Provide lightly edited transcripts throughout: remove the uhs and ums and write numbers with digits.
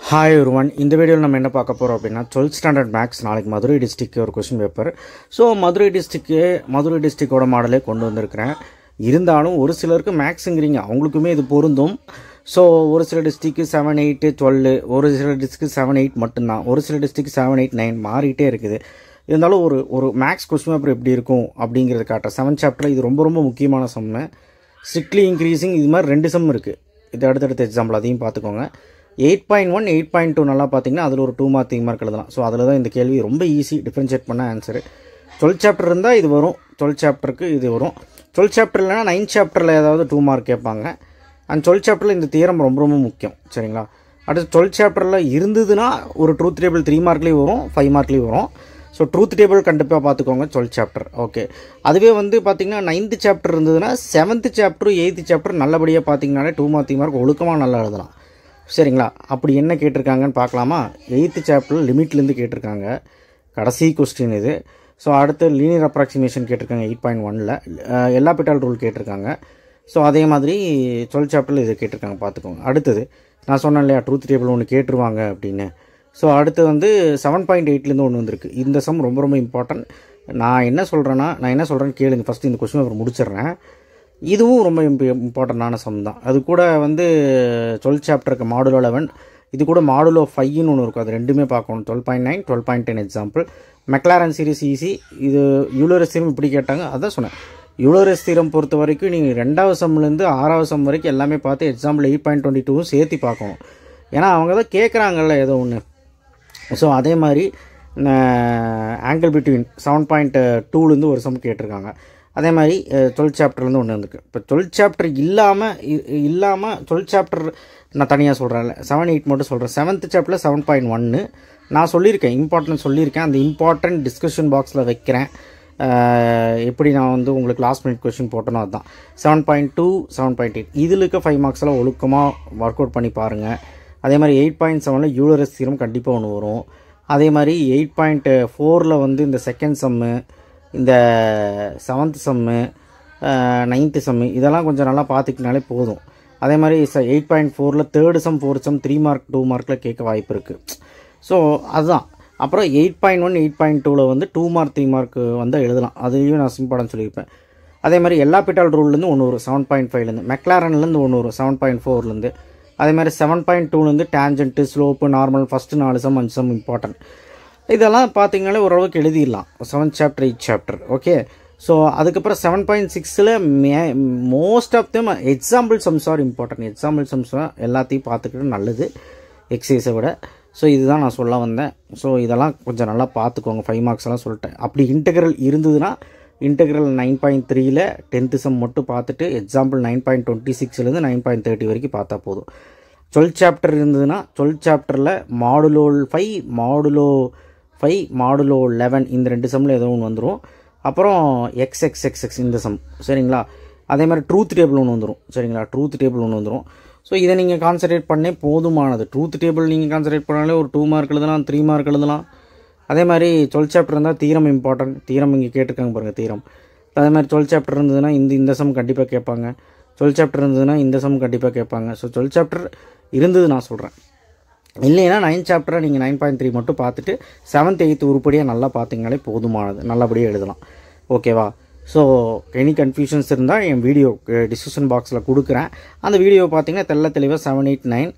Hi everyone, இந்த வீடியோவில் நம்ம என்ன பார்க்க போகிறோம் அப்படின்னா 12th ஸ்டாண்டர்ட் மேக்ஸ் நாளைக்கு மதுரை டிஸ்ட்ரிக்ட் ஒரு கொஸ்டின் பேப்பர். ஸோ மதுரை டிஸ்ட்ரிக்டோட மாடலே கொண்டு வந்திருக்கிறேன். இருந்தாலும் ஒரு சிலருக்கு மேக்ஸுங்கிறீங்க அவங்களுக்குமே இது பொருந்தும். ஸோ ஒரு சில டிஸ்ட்ரிக்கு 7, 8, 12, ஒரு சில டிஸ்ட்ரிக்கு 7, 8 மட்டும்தான், ஒரு சில டிஸ்ட்ரிக்கு 7, 8, 9 மாறிட்டே இருக்குது. இருந்தாலும் ஒரு மேக்ஸ் கொஸ்டின் பேப்பர் எப்படி இருக்கும் அப்படிங்கிறது காட்டுறேன். 7th சாப்டரில் இது ரொம்ப ரொம்ப முக்கியமான சம்மு. ஸ்ட்ரிக்ட்லி இன்க்ரீசிங் இது மாதிரி 2 சம் இருக்குது. இது அடுத்தடுத்த எக்ஸாம்பிள் அதையும் பார்த்துக்கோங்க. 8.1, 8.2 நல்லா பார்த்தீங்கன்னா அதில் ஒரு 2 மார்க் 3 மார்க் எழுதலாம். ஸோ அதில் தான் இந்த கேள்வி ரொம்ப ஈஸி டிஃப்ரென்ஷியேட் பண்ண ஆன்சரு. 12th சாப்டர் இருந்தால் இது வரும், 12th சாப்டருக்கு இது வரும். 12th சாப்டர் இல்லைனா 9th சாப்டரில் ஏதாவது 2 மார்க் கேட்பாங்க. அண்ட் 12th சாப்டரில் இந்த தியரம் ரொம்ப ரொம்ப முக்கியம், சரிங்களா? அடுத்து 12th சாப்டரில் இருந்ததுன்னா ஒரு ட்ரூத் டேபிள் 3 மார்க்லேயும் வரும், 5 மார்க்லேயும் வரும். ஸோ ட்ரூத் டேபிள் கண்டிப்பாக பார்த்துக்கோங்க 12th சாப்டர். ஓகே, அதுவே வந்து பார்த்திங்கன்னா 9th சாப்டர் இருந்ததுன்னா 7th சாப்டர் 8th சாப்டர் நல்லபடியாக பார்த்தீங்கன்னாலே 2 மார்க் 3 மார்க் ஒழுக்கமாக நல்லா எழுதலாம், சரிங்களா? அப்படி என்ன கேட்டிருக்காங்கன்னு பார்க்கலாமா? 8th சாப்டர் லிமிட்லேருந்து கேட்டிருக்காங்க, கடைசி கொஸ்டின் இது. ஸோ அடுத்து லீனியர் அப்ராக்சிமேஷன் கேட்டிருக்காங்க 8.1ல், எல்லா பிட்டால் ரூல் கேட்டிருக்காங்க. ஸோ அதே மாதிரி 12th சாப்டரில் இது கேட்டிருக்காங்க, பார்த்துக்கோங்க. அடுத்தது நான் சொன்னேன் இல்லையா ட்ரூத் டேபிள் ஒன்று கேட்டுருவாங்க அப்படின்னு. ஸோ அடுத்து வந்து 7.8லேருந்து ஒன்று வந்திருக்கு. இந்த சம் ரொம்ப ரொம்ப இம்பார்ட்டன்ட். நான் என்ன சொல்கிறேன்னு கேளுங்க. ஃபஸ்ட்டு இந்த கொஸ்டின் பேப்பர் முடிச்சிடுறேன். இதுவும் ரொம்ப இம்பார்ட்டண்டான சம் தான். அது கூட வந்து 12th சாப்டருக்கு மாடுலோ 11, இது கூட மாடுலோ 5ன்னு ஒன்று இருக்கும். அது ரெண்டுமே பார்க்கணும். 12.9, 12.10 எக்ஸாம்பிள். McLaren series easy. இது யூலரஸ் தீரம் இப்படி கேட்டாங்க, அதான் சொன்னேன். யூலரஸ் தீரம் பொறுத்த வரைக்கும் நீங்கள் 2வது சம்லேருந்து 6வது சம் வரைக்கும் எல்லாமே பார்த்து எக்ஸாம்பிள் 8.22 சேர்த்து பார்க்கணும். ஏன்னா அவங்க தான் கேட்குறாங்கல்ல ஏதோ ஒன்று. ஸோ அதே மாதிரி ஆங்கிள் பிட்வீன் 7.2லேருந்து ஒரு சம் கேட்டிருக்காங்க. அதே மாதிரி 12th சாப்டர்லேருந்து ஒன்று வந்துருக்கு. இப்போ 12th சாப்டர் இல்லாமல் 12th சாப்டர் நான் தனியாக சொல்கிறேன்ல, 7, 8 மட்டும் சொல்கிறேன். 7th சாப்டரில் 7.1 நான் சொல்லியிருக்கேன், இம்பார்ட்டன்ட் சொல்லியிருக்கேன். அந்த இம்பார்ட்டன்ட் டிஸ்கஷன் பாக்ஸில் வைக்கிறேன். எப்படி நான் வந்து உங்களுக்கு லாஸ்ட் மினிட் கொஸ்டின் போட்டனோ அதுதான். 7.2, 7.8 இதில் இருக்க 5 மார்க்ஸ்லாம் ஒழுக்கமாக ஒர்க் அவுட் பண்ணி பாருங்கள். அதே மாதிரி 8.7ல் யூலரஸ் தீரம் கண்டிப்பாக ஒன்று வரும். அதே மாதிரி 8.4ல் வந்து இந்த செகண்ட் சம்மு, இந்த 7th சம்மு, 9th சம்மு இதெல்லாம் கொஞ்சம் நல்லா பார்த்துக்கினாலே போதும். அதே மாதிரி 8.4ல் 3rd some 4th some 3 mark 2 மார்க்கில் கேட்க வாய்ப்பு இருக்குது. ஸோ அதுதான். அப்புறம் 8.1, 8.2ல் வந்து 2 மார்க் 3 மார்க் வந்து எழுதலாம். அதையும் நான் இம்பார்ட்டன்ட் சொல்லியிருப்பேன். அதே மாதிரி எல்லா பிட்டால் ரூல்லேருந்து ஒன்று வரும் 7.5லேருந்து, மெக்லாரன்லேருந்து ஒன்று வரும் 7.4லேருந்து. அதே மாதிரி 7.2லேருந்து tangent, slope, normal first 4 sum 5 sum important. இதெல்லாம் பார்த்தீங்கன்னாலே ஓரளவுக்கு எழுதிடலாம் 7th chapter 8th chapter. Okay, so அதுக்கப்புறம் 7.6ல் most of them example sums are important. Example sums எல்லாத்தையும் பார்த்துக்கிட்டு நல்லது எக்ஸசைஸை விட. ஸோ இதுதான் நான் சொல்ல வந்தேன். ஸோ இதெல்லாம் கொஞ்சம் நல்லா பார்த்துக்கோங்க. 5 மார்க்ஸ் எல்லாம் சொல்லிட்டேன். அப்படி இன்டெக்ரல் இருந்ததுன்னா இன்டெக்ரல் 9.3ல் 10th சம் மட்டும் பார்த்துட்டு எக்ஸாம்பிள் 9.26லேருந்து 9.30 வரைக்கும் பார்த்தா போதும். 12th சாப்டர் இருந்ததுன்னா 12th சாப்டரில் மாடுலோ 5, மாடுலோ 11 இந்த 2 சம்மில் ஏதோ ஒன்று வந்துடும். அப்புறம் எக்ஸ் இந்த சம், சரிங்களா? அதே மாதிரி ட்ரூத் டேபிள் ஒன்று வந்துடும், சரிங்களா? ட்ரூத் டேபிள் ஒன்று வந்துடும். ஸோ இதை நீங்கள் கான்சன்ட்ரேட் பண்ணே போதுமானது. ட்ரூத் டேபிள் நீங்கள் கான்சன்ட்ரேட் பண்ணாலே ஒரு 2 மார்க் எழுதலாம், 3 மார்க் எழுதலாம். அதே மாதிரி 12th சாப்டர் இருந்தால் தீரம் இம்பார்ட்டன்ட். தீரம் இங்கே கேட்டிருக்காங்க பாருங்கள், தீரம். அதே மாதிரி 12th சாப்டர் இருந்ததுன்னா இந்த சம் கண்டிப்பாக கேட்பாங்க. 12th சாப்டர் இருந்ததுன்னா இந்த சம் கண்டிப்பாக கேட்பாங்க. ஸோ 12th சாப்டர் இருந்தது நான் சொல்கிறேன். இல்லைன்னா 9th சாப்டரை நீங்கள் 9.3 மட்டும் பார்த்துட்டு 7th 8th உருப்படியாக நல்லா பார்த்தீங்கனாலே போதுமானது, நல்லபடியாக எழுதலாம். ஓகேவா? ஸோ எனி கன்ஃபியூஷன்ஸ் இருந்தால் என் வீடியோ டிஸ்கிரிப்ஷன் பாக்ஸில் கொடுக்குறேன். அந்த வீடியோ பார்த்தீங்கன்னா தெளிவாக 7, 8, 9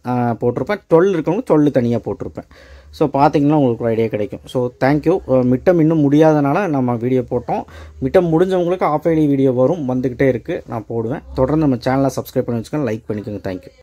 போட்டிருப்பேன். 12 இருக்கவங்க 12 தனியாக போட்டிருப்பேன். ஸோ பார்த்தீங்கன்னா உங்களுக்கு ஒரு ஐடியா கிடைக்கும். So thank you. மிட்டம் இன்னும் முடியாதனால நம்ம வீடியோ போட்டோம். மிட்டம் முடிஞ்சவங்களுக்கு ஆஃப் ஐடி வீடியோ வந்துக்கிட்டே இருக்குது, நான் போடுவேன். தொடர்ந்து நம்ம சேனலை சப்ஸ்கிரைப் பண்ணி வச்சுக்கோங்க, லைக் பண்ணிக்கோங்க. தேங்க்யூ.